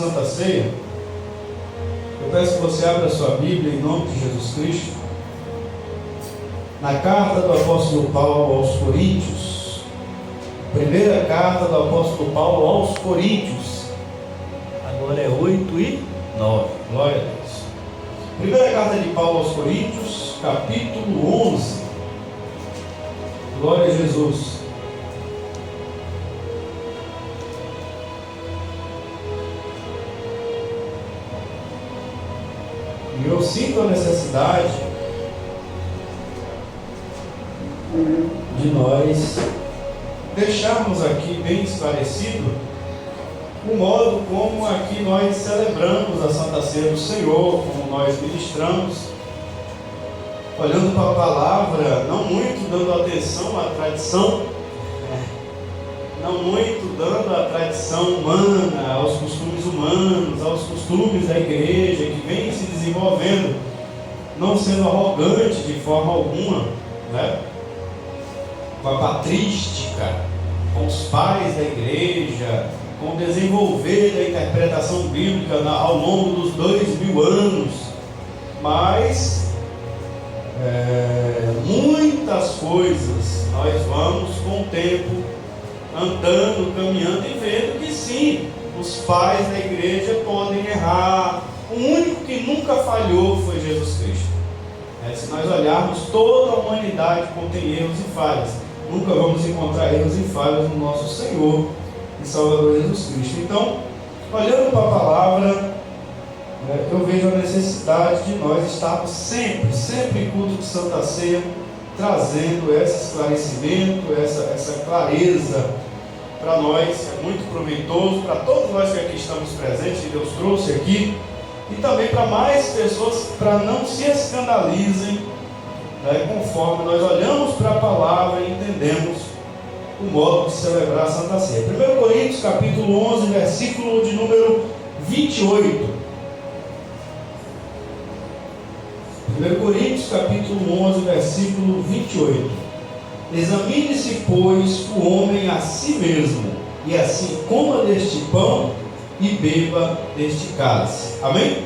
Santa Ceia, eu peço que você abra a sua Bíblia em nome de Jesus Cristo, na carta do apóstolo Paulo aos Coríntios, primeira carta do apóstolo Paulo aos Coríntios, agora é 8 e 9, glória a Deus. Primeira carta de Paulo aos Coríntios, capítulo 11, glória a Jesus. E eu sinto a necessidade de nós deixarmos aqui bem esclarecido o modo como aqui nós celebramos a Santa Ceia do Senhor, como nós ministramos, olhando para a palavra, não muito dando atenção à tradição, não muito dando à tradição humana, aos costumes humanos, aos costumes da igreja que vem se desenvolvendo, não sendo arrogante de forma alguma, né? Com a patrística, com os pais da igreja, com o desenvolver da interpretação bíblica ao longo dos 2000 anos, mas muitas coisas nós vamos com o tempo andando, caminhando e vendo que sim, os pais da igreja podem errar. O único que nunca falhou foi Jesus Cristo. Se nós olharmos, toda a humanidade contém erros e falhas. Nunca vamos encontrar erros e falhas no nosso Senhor e Salvador Jesus Cristo. Então, olhando para a palavra, eu vejo a necessidade de nós estarmos sempre em culto de Santa Ceia, trazendo esse esclarecimento, essa clareza para nós. É muito proveitoso para todos nós que aqui estamos presentes, que Deus trouxe aqui, e também para mais pessoas, para não se escandalizem, conforme nós olhamos para a palavra e entendemos o modo de celebrar a Santa Ceia. 1 Coríntios capítulo 11, versículo de número 28. 1 Coríntios capítulo 11, versículo 28. Examine-se, pois, o homem a si mesmo, e assim coma deste pão e beba deste cálice. Amém?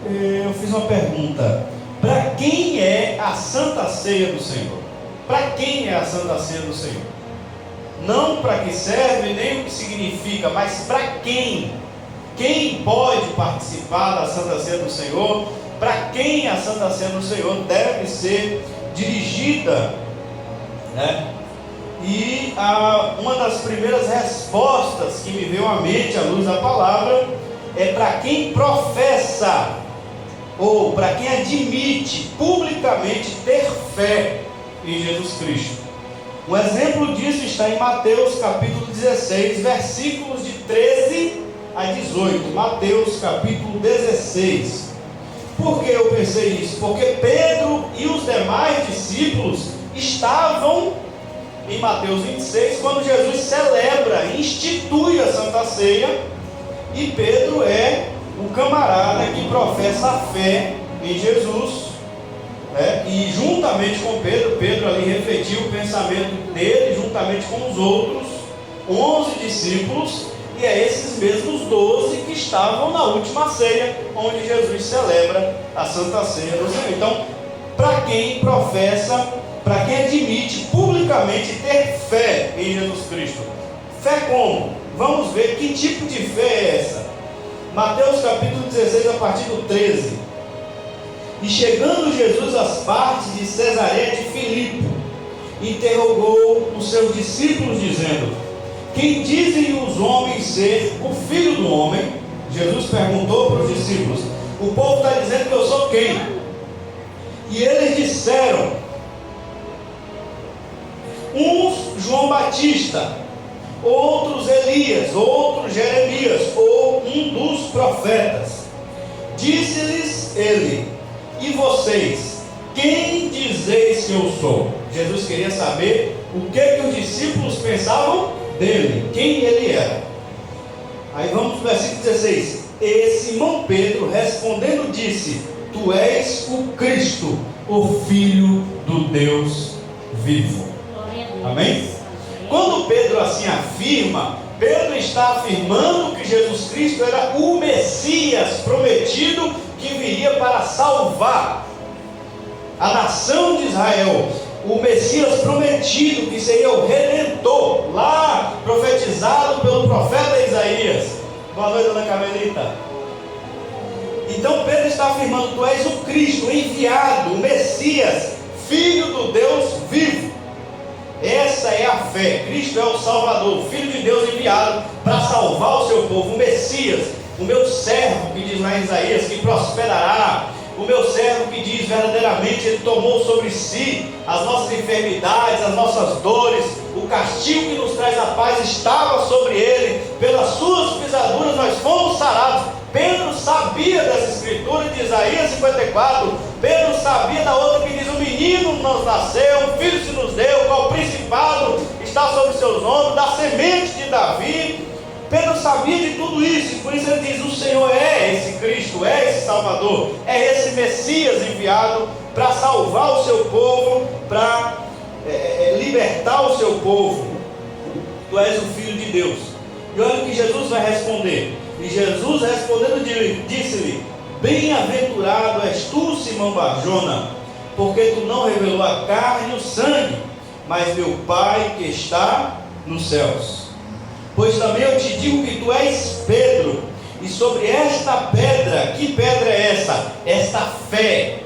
Eu fiz uma pergunta: para quem é a Santa Ceia do Senhor? Para quem é a Santa Ceia do Senhor? Não para que serve, nem o que significa, mas para quem? Quem pode participar da Santa Ceia do Senhor? Para quem a Santa Ceia do Senhor deve ser dirigida, E uma das primeiras respostas que me veio à mente à luz da palavra é para quem professa, ou para quem admite publicamente ter fé em Jesus Cristo. Um exemplo disso está em Mateus capítulo 16, versículos de 13 a 18. Mateus capítulo 16. Por que eu pensei isso? Porque Pedro e os demais discípulos estavam em Mateus 26, quando Jesus celebra, institui a Santa Ceia, e Pedro é o camarada que professa a fé em Jesus, e juntamente com Pedro ali refletiu o pensamento dele, juntamente com os outros 11 discípulos, e é esses mesmos 12 que estavam na última ceia, onde Jesus celebra a Santa Ceia do Senhor. Então, para quem professa, para quem admite publicamente ter fé em Jesus Cristo. Fé como? Vamos ver que tipo de fé é essa. Mateus capítulo 16, a partir do 13. E chegando Jesus às partes de Cesareia de Filipe, interrogou os seus discípulos, dizendo: quem dizem os homens ser o Filho do Homem? Jesus perguntou para os discípulos: o povo está dizendo que eu sou quem? E eles disseram: uns João Batista, outros Elias, outros Jeremias, ou um dos profetas. Disse-lhes ele: e vocês, quem dizeis que eu sou? Jesus queria saber o que os discípulos pensavam dele, quem ele era. Aí vamos para o versículo 16. E Simão Pedro respondendo disse: tu és o Cristo, o Filho do Deus vivo. Amém? Quando Pedro assim afirma, Pedro está afirmando que Jesus Cristo era o Messias prometido que viria para salvar a nação de Israel. O Messias prometido, que seria o Redentor, lá profetizado pelo profeta Isaías. Boa noite, dona Carmelita. Então Pedro está afirmando: tu és o Cristo, o enviado, o Messias, Filho do Deus vivo. Essa é a fé. Cristo é o Salvador, o Filho de Deus enviado para salvar o seu povo, o Messias, o meu servo, que diz lá em Isaías, que prosperará. O meu servo que diz verdadeiramente, ele tomou sobre si as nossas enfermidades, as nossas dores, o castigo que nos traz a paz estava sobre ele, pelas suas pisaduras nós fomos sarados. Pedro sabia dessa escritura de Isaías 54, Pedro sabia da outra que diz: um menino nos nasceu, um filho se nos deu, qual principado está sobre seus ombros, da semente de Davi. Pedro sabia de tudo isso, e por isso ele diz: o Senhor é esse Cristo, é esse Salvador, é esse Messias enviado para salvar o seu povo, para libertar o seu povo. Tu és o Filho de Deus. E olha o que Jesus vai responder. E Jesus respondendo disse-lhe: bem-aventurado és tu, Simão Barjona, porque tu não revelou a carne e o sangue, mas meu Pai que está nos céus. Pois também eu te digo que tu és Pedro, e sobre esta pedra, que pedra é essa? Esta fé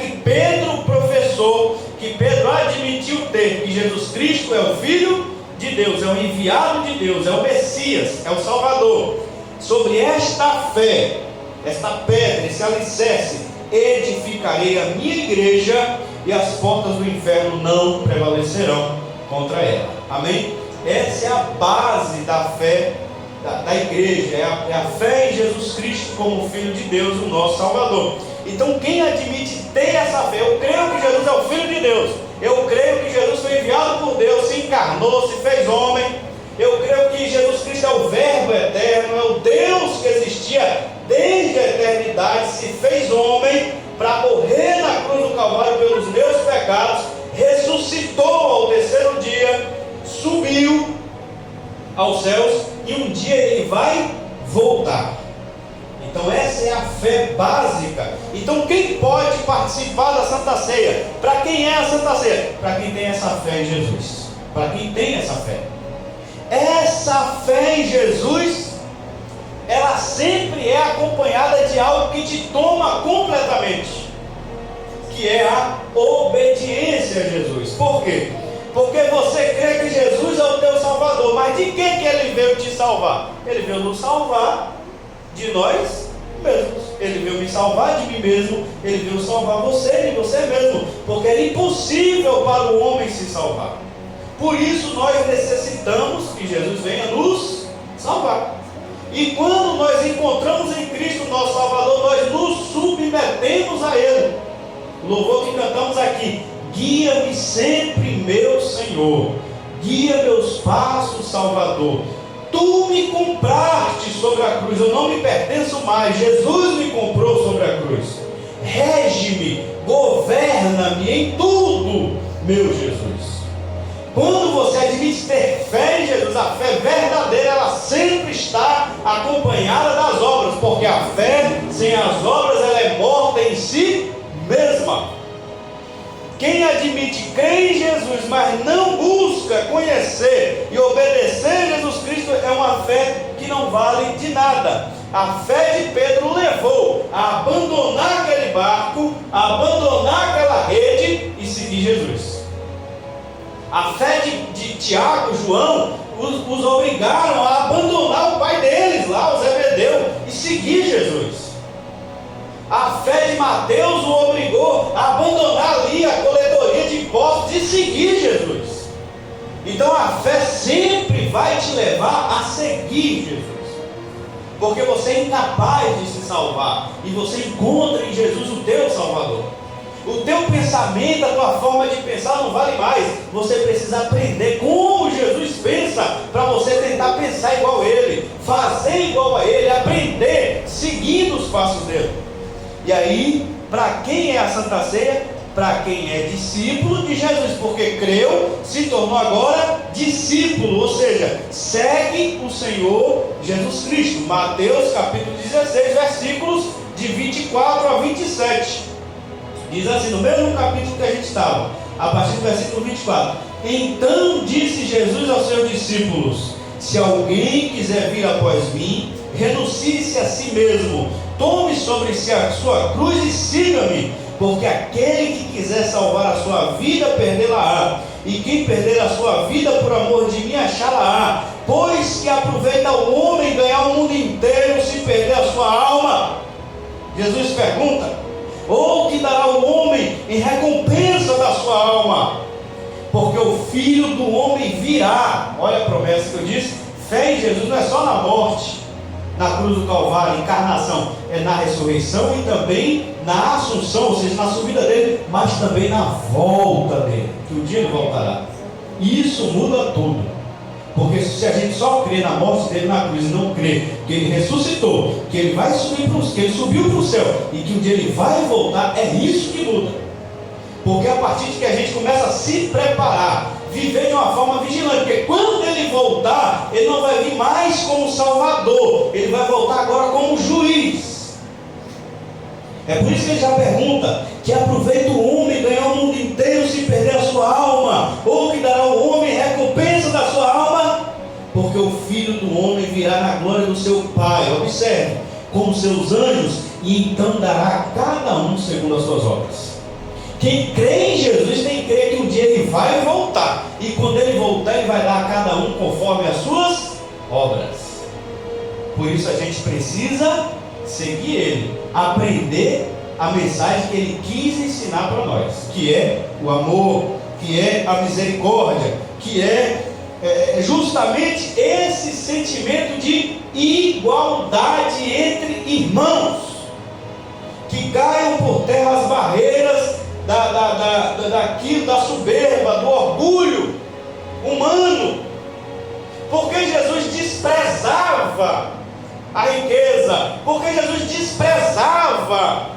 que Pedro professou, que Pedro admitiu ter, que Jesus Cristo é o Filho de Deus, é o enviado de Deus, é o Messias, é o Salvador. Sobre esta fé, esta pedra, esse alicerce, edificarei a minha igreja, e as portas do inferno não prevalecerão contra ela. Amém? Essa é a base da fé da igreja, é a fé em Jesus Cristo como Filho de Deus, o nosso Salvador. Então quem admite ter essa fé, eu creio que Jesus é o Filho de Deus, eu creio que Jesus foi enviado por Deus, se encarnou, se fez homem, eu creio que Jesus Cristo é o Verbo eterno, é o Deus que existia desde a eternidade, se fez homem para morrer na cruz do Calvário pelos meus pecados, ressuscitou ao terceiro dia, subiu aos céus, e um dia ele vai voltar. Então essa é a fé básica. Então quem pode participar da Santa Ceia? Para quem é a Santa Ceia? Para quem tem essa fé em Jesus. Para quem tem essa fé. Essa fé em Jesus, ela sempre é acompanhada de algo que te toma completamente, que é a obediência a Jesus. Por quê? Porque você crê que Jesus é o teu Salvador, mas de que ele veio te salvar? Ele veio nos salvar de nós mesmos. Ele veio me salvar de mim mesmo, ele veio salvar você de você mesmo, porque é impossível para o homem se salvar. Por isso nós necessitamos que Jesus venha nos salvar. E quando nós encontramos em Cristo nosso Salvador, nós nos submetemos a Ele. O louvor que cantamos aqui: guia-me sempre, meu Senhor, guia meus passos, Salvador. Tu me compraste sobre a cruz, eu não me pertenço mais, Jesus me comprou sobre a cruz. Rege-me, governa-me em tudo, meu Jesus. Quando você admite ter fé em Jesus, a fé verdadeira, ela sempre está acompanhada das obras, porque a fé sem as obras, ela é morta em si mesma. Quem admite crer em Jesus, mas não busca conhecer e obedecer a Jesus Cristo, é uma fé que não vale de nada. A fé de Pedro levou a abandonar aquele barco, a abandonar aquela rede e seguir Jesus. A fé de Tiago e João os obrigaram a abandonar o pai deles lá, o Zebedeu, e seguir Jesus. A fé de Mateus o obrigou a abandonar ali a coletoria de impostos e seguir Jesus. Então a fé sempre vai te levar a seguir Jesus, porque você é incapaz de se salvar, e você encontra em Jesus o teu Salvador. O teu pensamento, a tua forma de pensar não vale mais. Você precisa aprender como Jesus pensa, para você tentar pensar igual a Ele, fazer igual a Ele, aprender seguindo os passos dele. E aí, para quem é a Santa Ceia? para quem é discípulo de Jesus, porque creu, se tornou agora discípulo, ou seja, segue o Senhor Jesus Cristo. Mateus capítulo 16, versículos de 24 a 27. Diz assim, no mesmo capítulo que a gente estava, a partir do versículo 24: Então disse Jesus aos seus discípulos: Se alguém quiser vir após mim, renuncie-se a si mesmo, tome sobre si a sua cruz e siga-me. Porque aquele que quiser salvar a sua vida, perdê-la-á, e quem perder a sua vida por amor de mim, achá-la-á. Pois que aproveita o homem ganhar o mundo inteiro se perder a sua alma? Jesus pergunta: ou que dará o homem em recompensa da sua alma? Porque o Filho do Homem virá. Olha a promessa que eu disse. Fé em Jesus não é só na morte, na cruz do Calvário, encarnação, é na ressurreição e também na assunção, ou seja, na subida dele, mas também na volta dele, que um dia ele voltará. E isso muda tudo, porque se a gente só crê na morte dele na cruz e não crê que ele ressuscitou, que ele vai subir que ele subiu para o céu e que um dia ele vai voltar, é isso que muda. Porque a partir de que a gente começa a se preparar, viver de uma forma vigilante, porque quando ele voltar, ele não vai vir mais como Salvador, ele vai voltar agora como juiz. É por isso que ele já pergunta: que aproveita o homem ganhar o mundo inteiro se perder a sua alma, ou que dará ao homem recompensa da sua alma? Porque o Filho do Homem virá na glória do seu Pai, observe, com seus anjos, e então dará a cada um segundo as suas obras. Quem crê em Jesus tem que crer que um dia ele vai voltar, e quando ele voltar, ele vai dar a cada um conforme as suas obras. Por isso a gente precisa seguir ele, aprender a mensagem que ele quis ensinar para nós, que é o amor, que é a misericórdia, que é justamente esse sentimento de igualdade entre irmãos, que caiam por terra as barreiras daquilo, da soberba, do orgulho humano, porque Jesus desprezava a riqueza, porque Jesus desprezava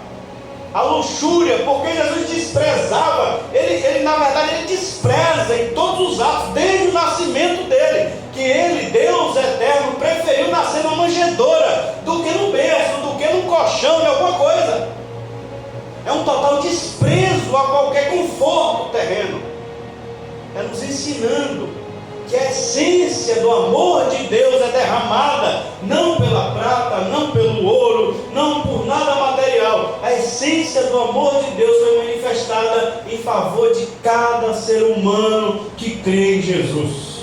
a luxúria, porque Jesus desprezava, ele na verdade ele despreza em todos os atos, desde o nascimento dele, que ele, Deus eterno, preferiu nascer numa manjedoura do que no berço, do que num colchão de alguma coisa. É um total desprezo a qualquer conforto terreno. É nos ensinando que a essência do amor de Deus é derramada não pela prata, não pelo ouro, não por nada material. A essência do amor de Deus foi manifestada em favor de cada ser humano que crê em Jesus.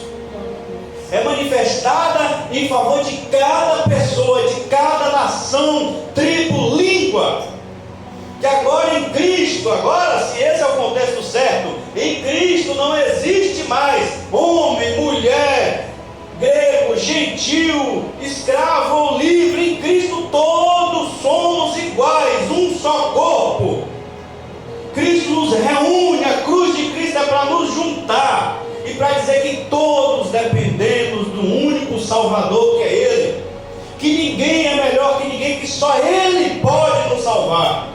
É manifestada em favor de cada pessoa, de cada nação, tribo, língua. Que agora em Cristo, agora se esse é o contexto certo, em Cristo não existe mais homem, mulher, grego, gentil, escravo ou livre. Em Cristo todos somos iguais, um só corpo. Cristo nos reúne, a cruz de Cristo é para nos juntar e para dizer que todos dependemos do único Salvador que é Ele, que ninguém é melhor que ninguém, que só Ele pode nos salvar.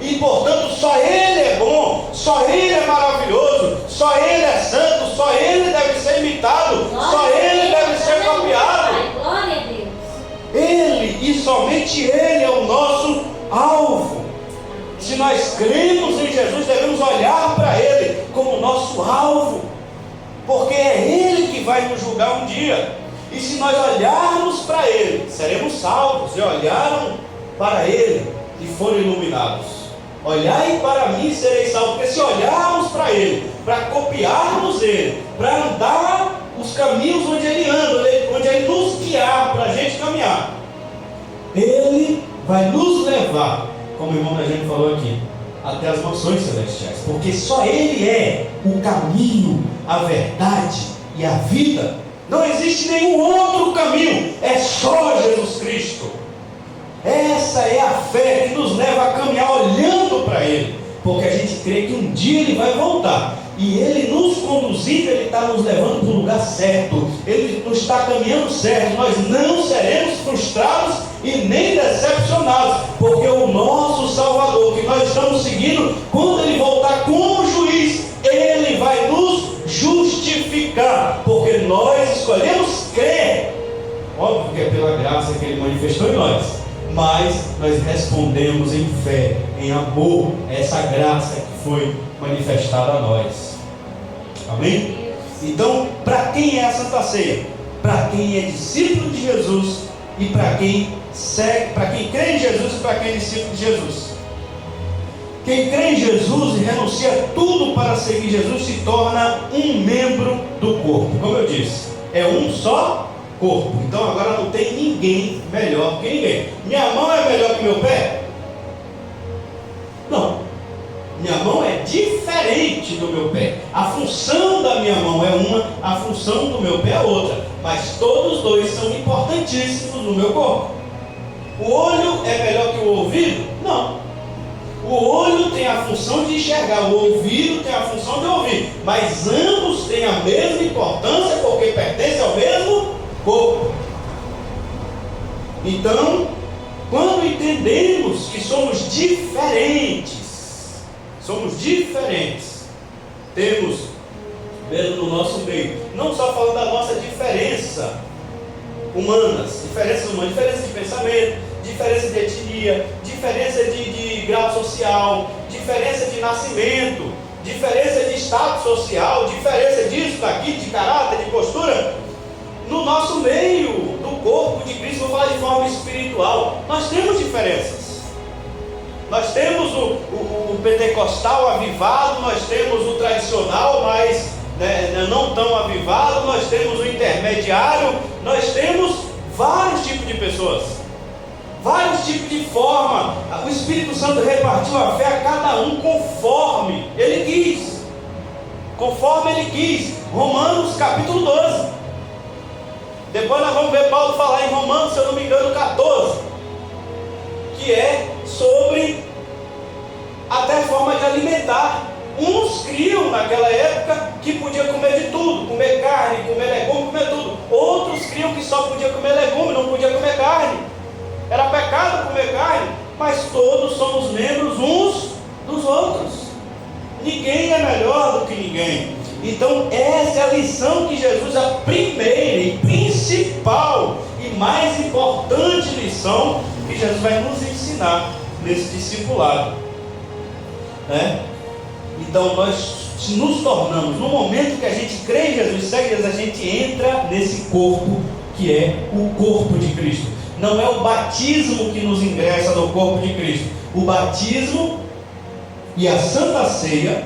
E portanto só Ele é bom, só Ele é maravilhoso, só Ele é santo, só Ele deve ser imitado, só Ele deve ser copiado. Glória a Deus. Ele e somente Ele é o nosso alvo. Se nós cremos em Jesus, devemos olhar para Ele como nosso alvo, porque é Ele que vai nos julgar um dia. E se nós olharmos para Ele, seremos salvos. E olharam para Ele e foram iluminados. Olhai para mim e sereis salvos. Porque se olharmos para Ele, para copiarmos Ele, para andar os caminhos onde Ele anda, onde Ele nos guiar para a gente caminhar, Ele vai nos levar, como o irmão da gente falou aqui, até as mansões celestiais. Porque só Ele é o caminho, a verdade e a vida. Não existe nenhum outro caminho, é só Jesus Cristo. Essa é a fé que nos leva a caminhar olhando para Ele, porque a gente crê que um dia Ele vai voltar, e Ele nos conduzindo, Ele está nos levando para o lugar certo, Ele nos está caminhando certo. Nós não seremos frustrados e nem decepcionados, porque o nosso Salvador, que nós estamos seguindo, quando Ele voltar que Ele manifestou em nós, mas nós respondemos em fé, em amor, a essa graça que foi manifestada a nós. Amém? Então, para quem é a Santa Ceia? Para quem é discípulo de Jesus e para quem segue, para quem crê em Jesus e para quem é discípulo de Jesus. Quem crê em Jesus e renuncia tudo para seguir Jesus se torna um membro do corpo. Como eu disse, é um só corpo. Então agora não tem ninguém melhor que ninguém. Minha mão é melhor que meu pé? Não. Minha mão é diferente do meu pé. A função da minha mão é uma, a função do meu pé é outra. Mas todos os dois são importantíssimos no meu corpo. O olho é melhor que o ouvido? Não. O olho tem a função de enxergar, o ouvido tem a função de ouvir. Mas ambos têm a mesma importância porque pertencem ao mesmo corpo. Então, quando entendemos que somos diferentes, temos mesmo no nosso meio, não só falando da nossa diferença humanas, diferença de pensamento, diferença de etnia, diferença de grau social, diferença de nascimento, diferença de status social, diferença disso, daqui, de caráter, de postura. No nosso meio do corpo de Cristo, vou falar de forma espiritual, nós temos diferenças. Nós temos o pentecostal avivado, nós temos o tradicional, mas não tão avivado, nós temos o intermediário, nós temos vários tipos de pessoas, vários tipos de forma. O Espírito Santo repartiu a fé a cada um conforme Ele quis. Romanos capítulo 12. Depois nós vamos ver Paulo falar em Romanos, se eu não me engano, 14, que é sobre até a forma de alimentar. Uns criam naquela época que podia comer de tudo, comer carne, comer legume, comer tudo. Outros criam que só podia comer legume, não podia comer carne. Era pecado comer carne, mas todos somos membros uns dos outros. Ninguém é melhor do que ninguém. Então essa é a lição que Jesus, a primeira e principal e mais importante lição que Jesus vai nos ensinar nesse discipulado, né? Então nós nos tornamos, no momento que a gente crê em Jesus, segue Jesus, a gente entra nesse corpo que é o corpo de Cristo. Não é o batismo que nos ingressa no corpo de Cristo. O batismo e a Santa Ceia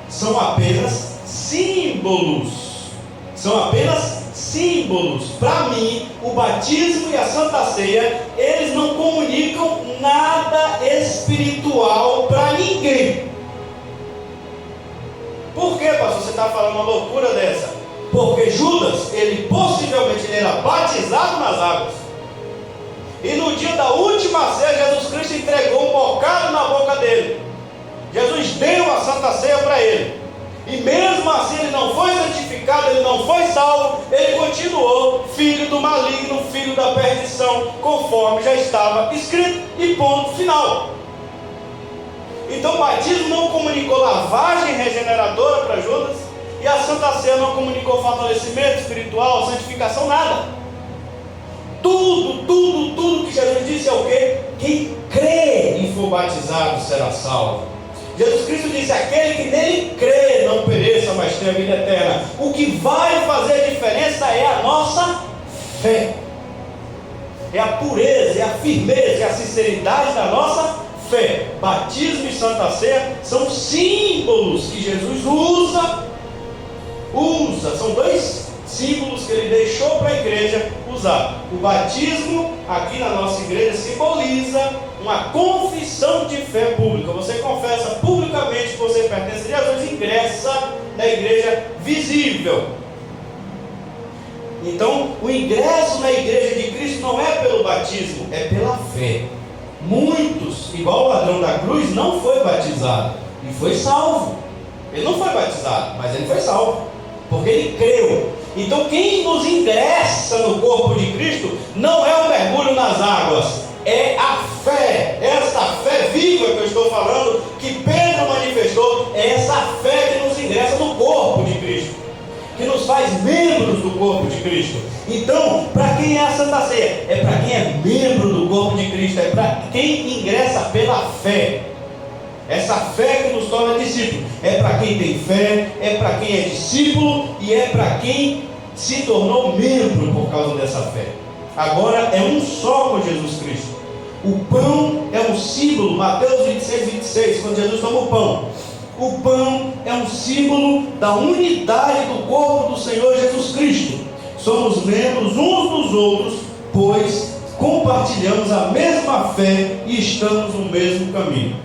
são apenas símbolos. Para mim, o batismo e a Santa Ceia, eles não comunicam nada espiritual para ninguém. Por que, pastor, você está falando uma loucura dessa? Porque Judas, ele possivelmente era batizado nas águas. E no dia da última ceia, Jesus Cristo entregou um bocado na boca dele. Jesus deu a Santa Ceia para ele. E mesmo assim ele não foi santificado, ele não foi salvo, ele continuou filho do maligno, filho da perdição, conforme já estava escrito, e ponto final. Então o batismo não comunicou lavagem regeneradora para Judas, e a Santa Ceia não comunicou fortalecimento espiritual, santificação, nada. Tudo que Jesus disse é o quê? Quem crê e for batizado será salvo. Jesus Cristo disse: aquele que nele crê não pereça, mas tenha vida eterna. O que vai fazer a diferença é a nossa fé, é a pureza, é a firmeza, é a sinceridade da nossa fé. Batismo e Santa Ceia são símbolos que Jesus usa. São dois símbolos que ele deixou para a igreja usar. O batismo aqui na nossa igreja simboliza uma confissão de fé pública. Você confessa publicamente que você pertence a Jesus, ingressa na igreja visível. Então o ingresso na igreja de Cristo não é pelo batismo, é pela fé. Muitos, igual o ladrão da cruz, não foi batizado e foi salvo. Ele não foi batizado, mas ele foi salvo, porque ele creu. Então quem nos ingressa no corpo de Cristo não é o mergulho nas águas, é a fé. Essa fé viva que eu estou falando, que Pedro manifestou, é essa fé que nos ingressa no corpo de Cristo, que nos faz membros do corpo de Cristo. Então, para quem é a Santa Ceia? É para quem é membro do corpo de Cristo, é para quem ingressa pela fé. Essa fé que nos torna discípulos, é para quem tem fé, é para quem é discípulo e é para quem se tornou membro por causa dessa fé. Agora é um só com Jesus Cristo. O pão é um símbolo, Mateus 26, 26, quando Jesus toma o pão. O pão é um símbolo da unidade do corpo do Senhor Jesus Cristo. Somos membros uns dos outros, pois compartilhamos a mesma fé e estamos no mesmo caminho.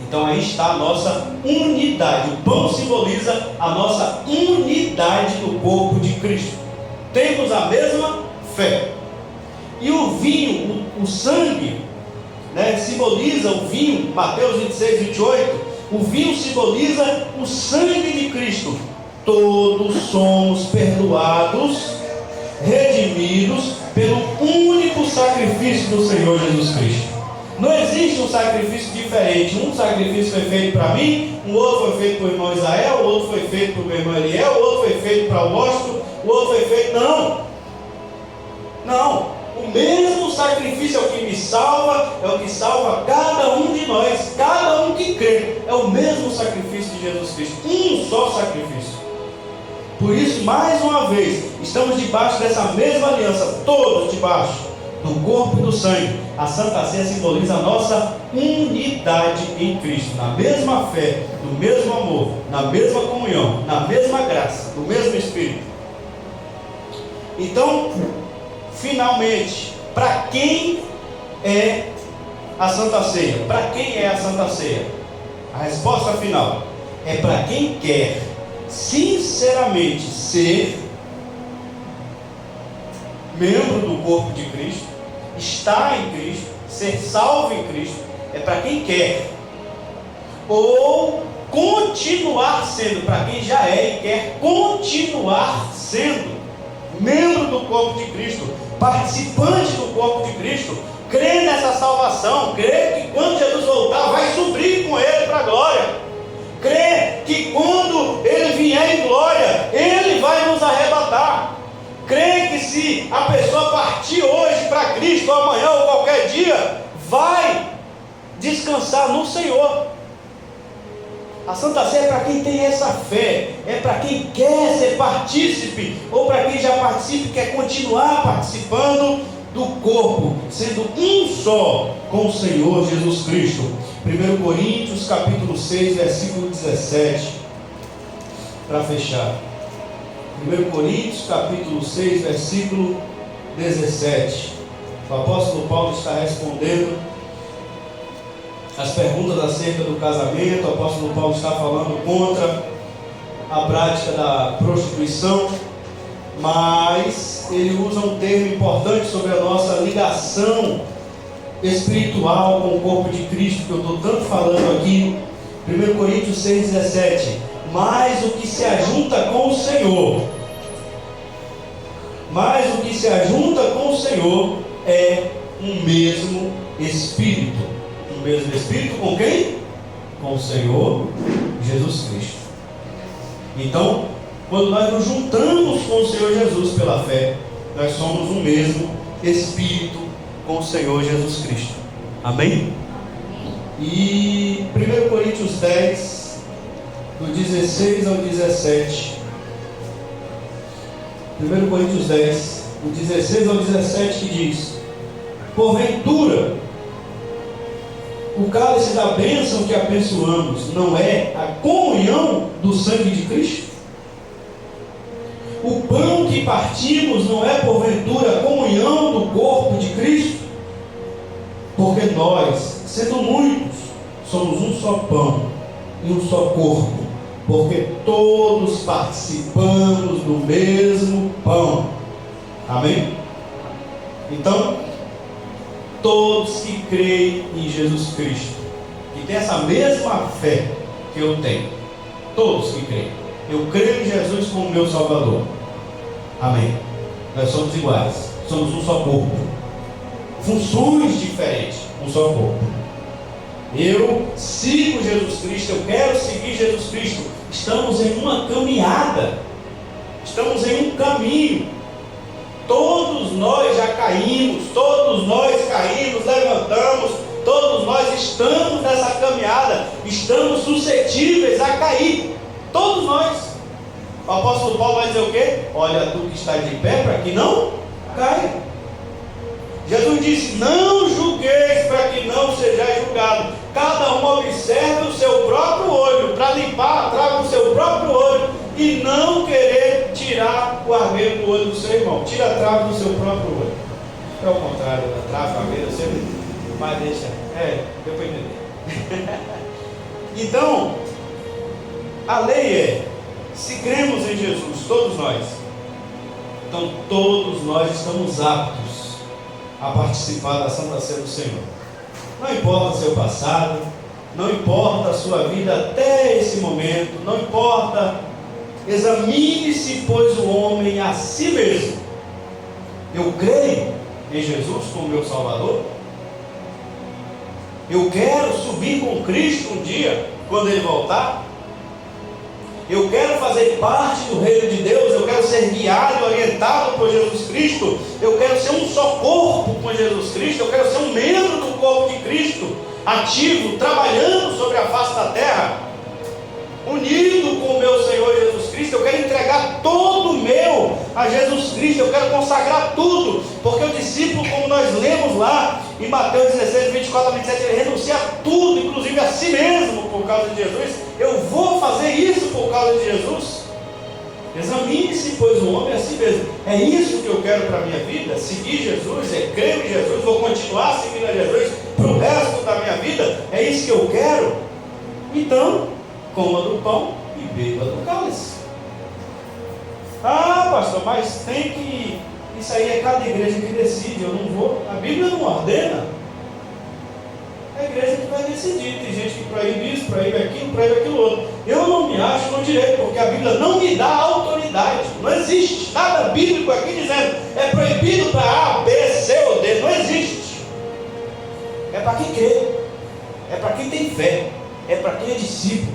Então aí está a nossa unidade. O pão simboliza a nossa unidade do corpo de Cristo. Temos a mesma fé. E o vinho, o sangue, simboliza o vinho, Mateus 26, 28. O vinho simboliza o sangue de Cristo. Todos somos perdoados, redimidos pelo único sacrifício do Senhor Jesus Cristo. Não existe um sacrifício diferente. Um sacrifício foi feito para mim, um outro foi feito para o irmão Israel, o outro foi feito para o meu irmão Eliel, o outro foi feito para o Washington, o outro foi feito... Não. O mesmo sacrifício é o que me salva, é o que salva cada um de nós, cada um que crê. É o mesmo sacrifício de Jesus Cristo, um só sacrifício. Por isso, mais uma vez, estamos debaixo dessa mesma aliança, todos debaixo do corpo e do sangue. A Santa Ceia simboliza a nossa unidade em Cristo, na mesma fé, no mesmo amor, na mesma comunhão, na mesma graça, no mesmo Espírito. Então, finalmente, para quem é a Santa Ceia? Para quem é a Santa Ceia? A resposta final é para quem quer sinceramente ser membro do corpo de Cristo, estar em Cristo, ser salvo em Cristo. É para quem quer, ou continuar sendo, para quem já é e quer continuar sendo membro do corpo de Cristo, participante do corpo de Cristo, crê nessa salvação, crê que quando Jesus voltar vai subir com Ele para a glória, crê que quando Ele vier em glória, Ele vai nos arrebatar, crê que se a pessoa partir hoje para Cristo, amanhã ou qualquer dia, vai descansar no Senhor. A Santa Ceia é para quem tem essa fé, é para quem quer ser partícipe, ou para quem já participa e quer continuar participando do corpo, sendo um só com o Senhor Jesus Cristo. 1 Coríntios capítulo 6, versículo 17, para fechar. 1 Coríntios capítulo 6, versículo 17. O apóstolo Paulo está respondendo as perguntas acerca do casamento. O apóstolo Paulo está falando contra a prática da prostituição, mas ele usa um termo importante sobre a nossa ligação espiritual com o corpo de Cristo, que eu estou tanto falando aqui. 1 Coríntios 6,17. Mas o que se ajunta com o Senhor, é um mesmo Espírito. O mesmo Espírito com quem? Com o Senhor Jesus Cristo. Então, quando nós nos juntamos com o Senhor Jesus pela fé, nós somos um mesmo Espírito com o Senhor Jesus Cristo. Amém? E 1 Coríntios 10, do 16 ao 17. 1 Coríntios 10, do 16 ao 17, que diz: porventura, o cálice da bênção que abençoamos não é a comunhão do sangue de Cristo? O pão que partimos não é porventura a comunhão do corpo de Cristo? Porque nós, sendo muitos, somos um só pão e um só corpo, porque todos participamos do mesmo pão. Amém? Então, todos que creem em Jesus Cristo, que têm essa mesma fé que eu tenho, todos que creem, eu creio em Jesus como meu Salvador. Amém? Nós somos iguais, somos um só corpo, funções diferentes, um só corpo. Eu sigo Jesus Cristo, eu quero seguir Jesus Cristo. Estamos em uma caminhada, estamos em um caminho. Todos nós já caímos, todos nós caímos, levantamos, todos nós estamos nessa caminhada, estamos suscetíveis a cair, todos nós. O apóstolo Paulo vai dizer o quê? Olha, tu que está de pé, para que não caia. Jesus disse: não julgueis, para que não sejais julgado. Cada um observe o seu próprio olho, para limpar, traga o seu próprio olho, e não querer tirar o argueiro do olho do seu irmão. Tira a trave do seu próprio olho. É o contrário da trave, a argueiro, sempre. Mas deixa, deu para entender. Então, a lei é: se cremos em Jesus, todos nós, então todos nós estamos aptos a participar da Santa Ceia do Senhor. Não importa o seu passado, não importa a sua vida até esse momento, não importa. Examine-se, pois, o homem a si mesmo. Eu creio em Jesus como meu Salvador. Eu quero subir com Cristo um dia, quando Ele voltar. Eu quero fazer parte do reino de Deus. Eu quero ser guiado e orientado por Jesus Cristo. Eu quero ser um só corpo com Jesus Cristo. Eu quero ser um membro do corpo de Cristo, ativo, trabalhando sobre a face da terra, unido com o meu Senhor Jesus Cristo. Eu quero entregar todo o meu a Jesus Cristo. Eu quero consagrar tudo, porque o discípulo, como nós lemos lá em Mateus 16, 24 a 27, ele renuncia a tudo, inclusive a si mesmo, por causa de Jesus. Eu vou fazer isso por causa de Jesus. Examine-se, pois, o homem a si mesmo. É isso que eu quero para a minha vida? Seguir Jesus, crer em Jesus, vou continuar seguindo a Jesus para o resto da minha vida? É isso que eu quero? Então, coma do pão e beba do cálice. Ah, pastor, mas tem que... Isso aí é cada igreja que decide, eu não vou. A Bíblia não ordena. É a igreja que vai decidir. Tem gente que proíbe isso, proíbe aquilo outro. Eu não me acho no direito, porque a Bíblia não me dá autoridade. Não existe nada bíblico aqui dizendo é proibido para A, B, C ou D. Não existe. É para quem crê, é para quem tem fé, é para quem é discípulo,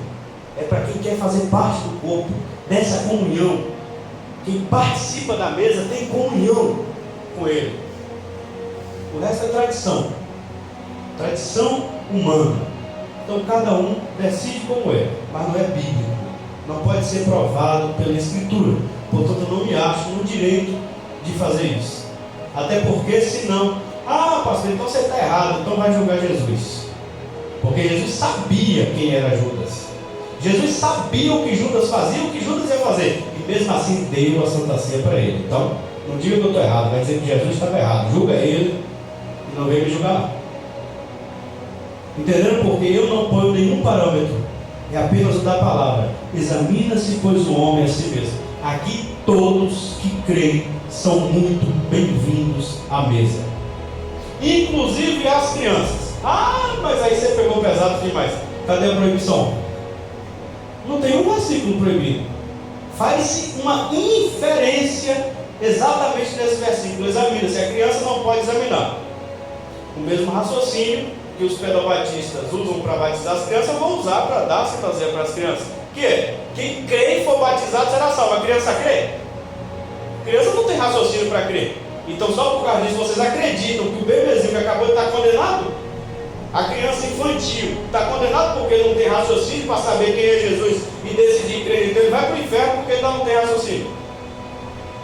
é para quem quer fazer parte do corpo, dessa comunhão. Quem participa da mesa tem comunhão com Ele. O resto é tradição humana. Então cada um decide como é, mas não é bíblico, não pode ser provado pela Escritura. Portanto, eu não me acho no direito de fazer isso. Até porque senão, pastor, então você está errado, então vai julgar Jesus. Porque Jesus sabia quem era Judas. Jesus sabia o que Judas fazia, o que Judas ia fazer, e mesmo assim deu a Santa Ceia para ele. Então, não diga que eu estou errado, vai dizer que Jesus estava errado. Julga ele e não vem me julgar. Entenderam? Porque eu não ponho nenhum parâmetro, é apenas o da palavra. Examina-se, pois, o homem a si mesmo. Aqui todos que creem são muito bem-vindos à mesa, inclusive as crianças. Mas aí você pegou pesado demais. Cadê a proibição? Não tem um versículo proibido. Faz-se uma inferência exatamente desse versículo. Examina-se, a criança não pode examinar. O mesmo raciocínio que os pedobatistas usam para batizar as crianças, vão usar para dar a Santa Ceia para as crianças. Que é, quem crê e for batizado será salvo. A criança crê? A criança não tem raciocínio para crer. Então só por causa disso vocês acreditam que o bebezinho que acabou de estar condenado, a criança infantil, está condenado porque ele não tem raciocínio para saber quem é Jesus e decidir crer. Então ele vai para o inferno porque ele não tem raciocínio.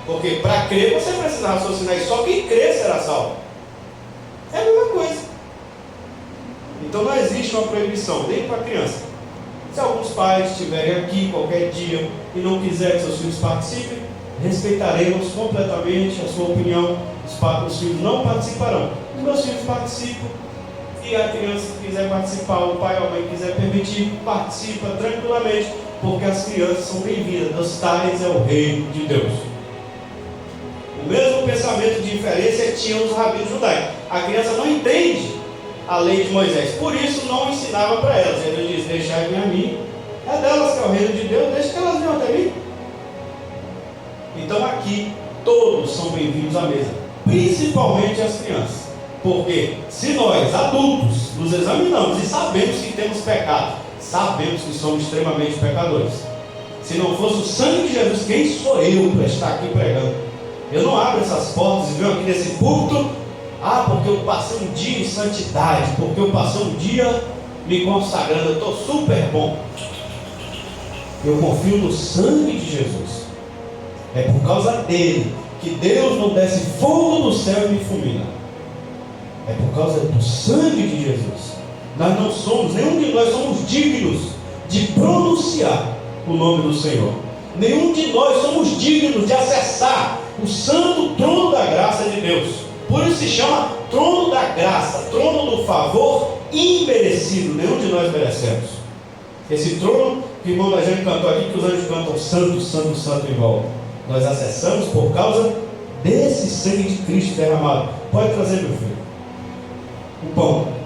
Porque para crer você precisa raciocinar, e só quem crê será salvo. É a mesma coisa. Então não existe uma proibição, nem para a criança. Se alguns pais estiverem aqui qualquer dia e não quiserem que seus filhos participem, respeitaremos completamente a sua opinião. Os filhos não participarão. Os meus filhos participam. E a criança que quiser participar, o pai ou a mãe quiser permitir, participa tranquilamente, porque as crianças são bem-vindas. Dos tais é o reino de Deus. O mesmo pensamento de inferência tinham os rabinos judaicos. A criança não entende a lei de Moisés, por isso não ensinava para elas. Ele diz: deixai-me a mim, é delas que é o reino de Deus, deixa que elas venham até mim. Então aqui todos são bem-vindos à mesa, principalmente as crianças. Porque se nós, adultos, nos examinamos e sabemos que temos pecado, sabemos que somos extremamente pecadores. Se não fosse o sangue de Jesus, quem sou eu para estar aqui pregando? Eu não abro essas portas e venho aqui nesse púlpito, porque eu passei um dia em santidade, porque eu passei um dia me consagrando, eu estou super bom. Eu confio no sangue de Jesus. É por causa dele que Deus não desce fogo do céu e me fulmina. É por causa do sangue de Jesus. Nós não somos, nenhum de nós somos dignos de pronunciar o nome do Senhor. Nenhum de nós somos dignos de acessar o santo trono da graça de Deus. Por isso se chama trono da graça, trono do favor imerecido. Nenhum de nós merecemos. Esse trono que o irmão da gente cantou aqui, que os anjos cantam santo, santo, santo igual. Nós acessamos por causa desse sangue de Cristo derramado. Pode trazer, meu filho, o pão.